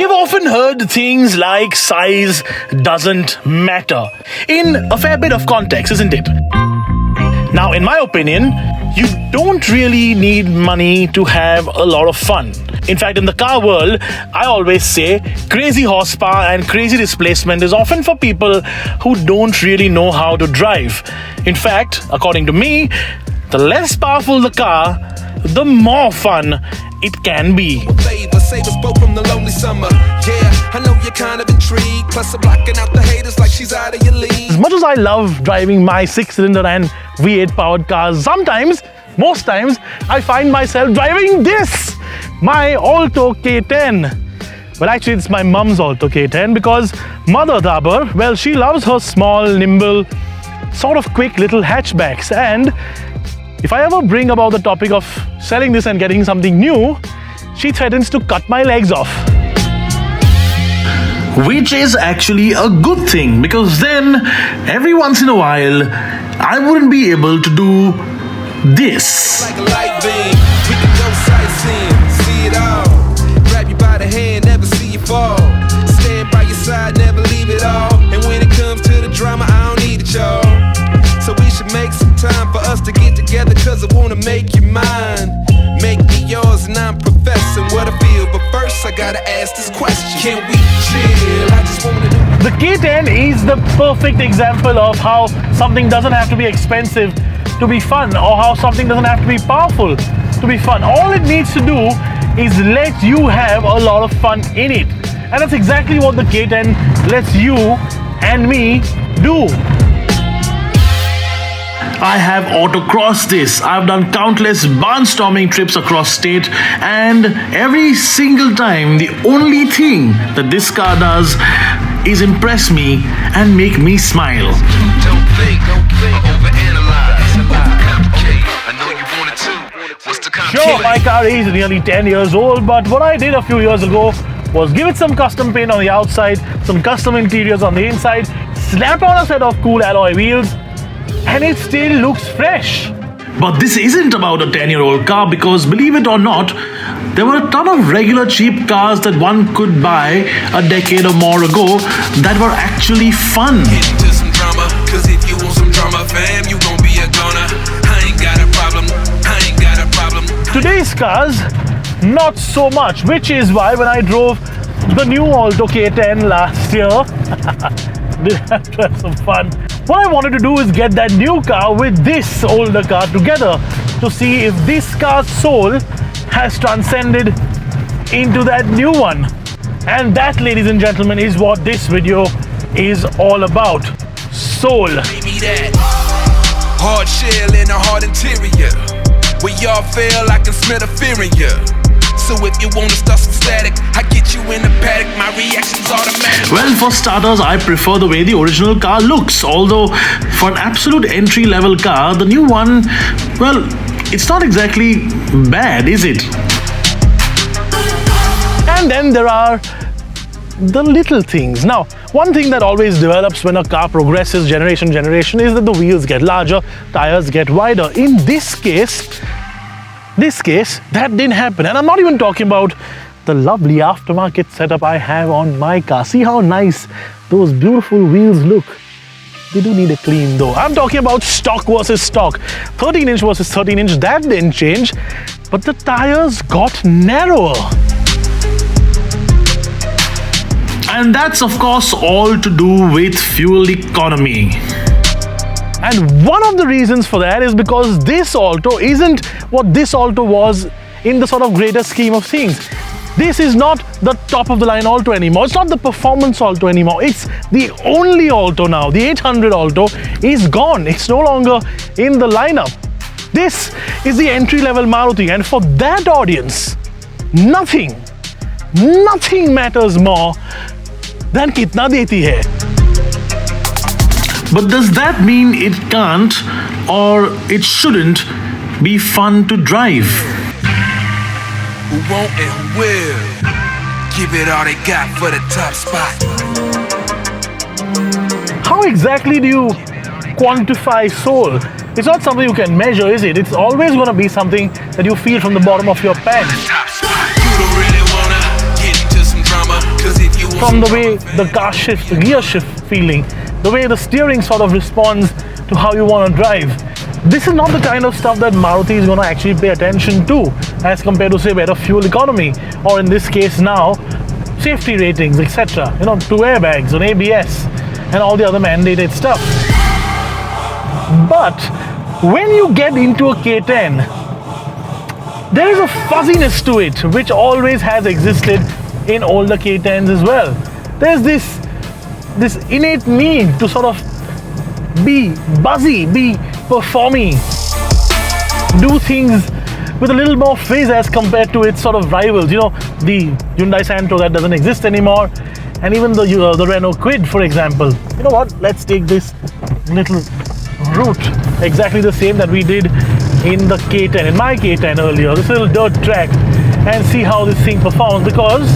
We have often heard things like size doesn't matter in a fair bit of context, isn't it? Now, in my opinion, you don't really need money to have a lot of fun. In fact, in the car world, I always say crazy horsepower and crazy displacement is often for people who don't really know how to drive. In fact, according to me, the less powerful the car, the more fun it can be. Save us both from the lonely summer. Yeah, I know you're kind of intrigued. Plus I'm blocking out the haters like she's out of your league. As much as I love driving my 6-cylinder and V8 powered cars, most times, I find myself driving this, my Alto K10. Well, actually, it's my mum's Alto K10 because Mother Dhabhar, well, she loves her small, nimble, sort of quick little hatchbacks. And if I ever bring about the topic of selling this and getting something new, she threatens to cut my legs off. Which is actually a good thing, because then every once in a while I wouldn't be able to do this. Like a light beam, we can go sightseeing, see it all. Grab you by the hand, never see you fall. Stand by your side, never leave it all. And when it comes to the drama, I don't need it, y'all. So we should make some time for us to get together, cause I wanna make you mine. Make me yours and I'm professing what I feel. But first I gotta ask this question: can we chill? I just wanna do. The K10 is the perfect example of how something doesn't have to be expensive to be fun, or how something doesn't have to be powerful to be fun. All it needs to do is let you have a lot of fun in it. And that's exactly what the K10 lets you and me do. I have autocrossed this. I've done countless barnstorming trips across state, and every single time the only thing that this car does is impress me and make me smile. Don't think, overanalyze, overcomplicate. I know you wanted to. What's the Sure, my car is nearly 10 years old, but what I did a few years ago was give it some custom paint on the outside, some custom interiors on the inside, slap on a set of cool alloy wheels, and it still looks fresh. But this isn't about a 10-year-old car, because believe it or not, there were a ton of regular cheap cars that one could buy a decade or more ago that were actually fun. Get into some drama, cause if you want some drama, fam, you gon' be a goner. I ain't got a problem, I ain't got a problem. Today's cars, not so much, which is why when I drove the new Alto K10 last year, did have to have some fun. What I wanted to do is get that new car with this older car together to see if this car's soul has transcended into that new one. And that, ladies and gentlemen, is what this video is all about. Soul. Maybe that hard shell and a hard interior. Where y'all feel I can smell the fear in ya. So if you wanna start some static, I get you in the paddock, my reaction's automatic. Well, for starters, I prefer the way the original car looks. Although, for an absolute entry-level car, the new one, well, it's not exactly bad, is it? And then there are the little things. Now, one thing that always develops when a car progresses generation is that the wheels get larger, tires get wider. In this case, that didn't happen. And I'm not even talking about the lovely aftermarket setup I have on my car. See how nice those beautiful wheels look. They do need a clean though. I'm talking about stock versus stock. 13-inch versus 13-inch, that didn't change. But the tires got narrower. And that's of course all to do with fuel economy. And one of the reasons for that is because this Alto isn't what this Alto was in the sort of greater scheme of things. This is not the top of the line Alto anymore. It's not the performance Alto anymore. It's the only Alto now. The 800 Alto is gone. It's no longer in the lineup. This is the entry-level Maruti, and for that audience, nothing matters more than kitna deti hai. But does that mean it can't or it shouldn't be fun to drive? Who won't and who will give it all they got for the top spot. How exactly do you quantify soul? It's not something you can measure, is it? It's always going to be something that you feel from the bottom of your pants. You don't really wanna get into some drama. from the way the car shifts, the gear shift feeling, the way the steering sort of responds to how you want to drive. This is not the kind of stuff that Maruti is going to actually pay attention to as compared to, say, better fuel economy, or in this case now, safety ratings, etc. You know, 2 airbags on ABS and all the other mandated stuff. But when you get into a K10, there is a fuzziness to it which always has existed in older K10s as well. There's this innate need to sort of be buzzy, be performy, do things with a little more fizz as compared to its sort of rivals. You know, the Hyundai Santro that doesn't exist anymore, and even the Renault Kwid, for example. You know what? Let's take this little route, exactly the same that we did in the K10, in my K10 earlier, this little dirt track, and see how this thing performs, because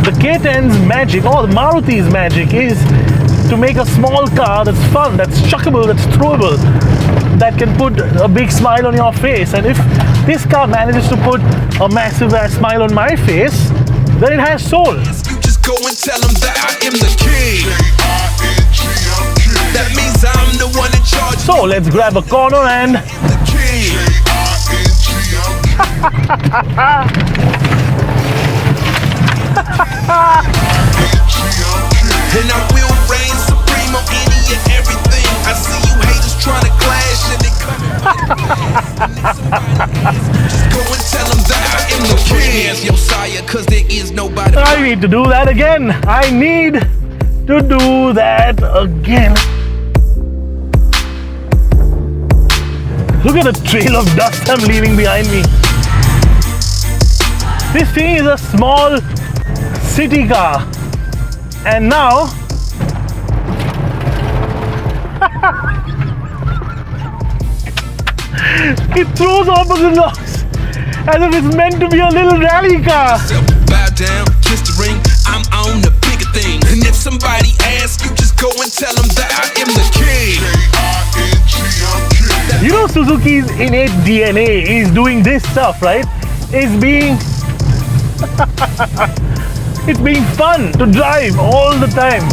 the K10's magic, or the Maruti's magic, is to make a small car that's fun, that's chuckable, that's throwable, that can put a big smile on your face. And if this car manages to put a massive ass smile on my face, then it has soul. You just go and tell them that I am the king. That means I'm the one in charge. So let's grab a corner and The king. And I will reign supreme on any and everything. I see you haters trying to clash and they coming. Just go and tell them that I am the king. Yo, sire, cause there is nobody. I need to do that again. I need to do that again. Look at the trail of dust I'm leaving behind me. This thing is a small city car. And now it throws opposite locks as if it's meant to be a little rally car. Bow down, kiss the ring. I'm on the bigger thing. And if somebody asks, you just go and tell them that I am the king. You know, Suzuki's innate DNA is doing this stuff, right? It's being it's being fun to drive all the time.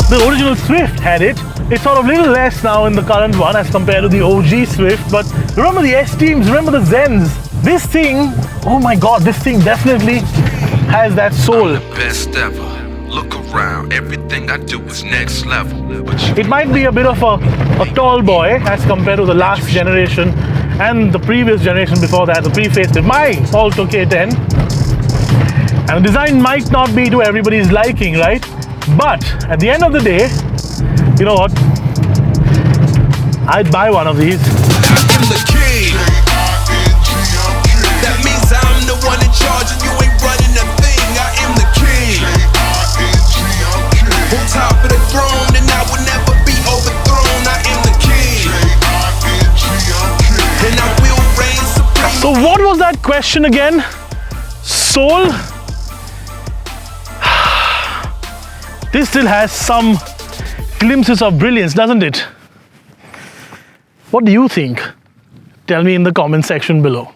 The original Swift had it. It's sort of a little less now in the current one as compared to the OG Swift, but remember the S-Teams, remember the Zens. This thing, oh my god, this thing definitely has that soul. Best ever. Look around, everything I do is next level. It might be a bit of a tall boy as compared to the last generation and the previous generation before that, the pre-facelift, my Alto K10. And the design might not be to everybody's liking, right? But at the end of the day, you know what? I'd buy one of these. I'm the king. That means I'm the one in charge and you ain't running a thing. I am the king. On top of the throne and I will never be overthrown. I am the king. And I will reign supreme. So what was that question again? Soul? This still has some glimpses of brilliance, doesn't it? What do you think? Tell me in the comment section below.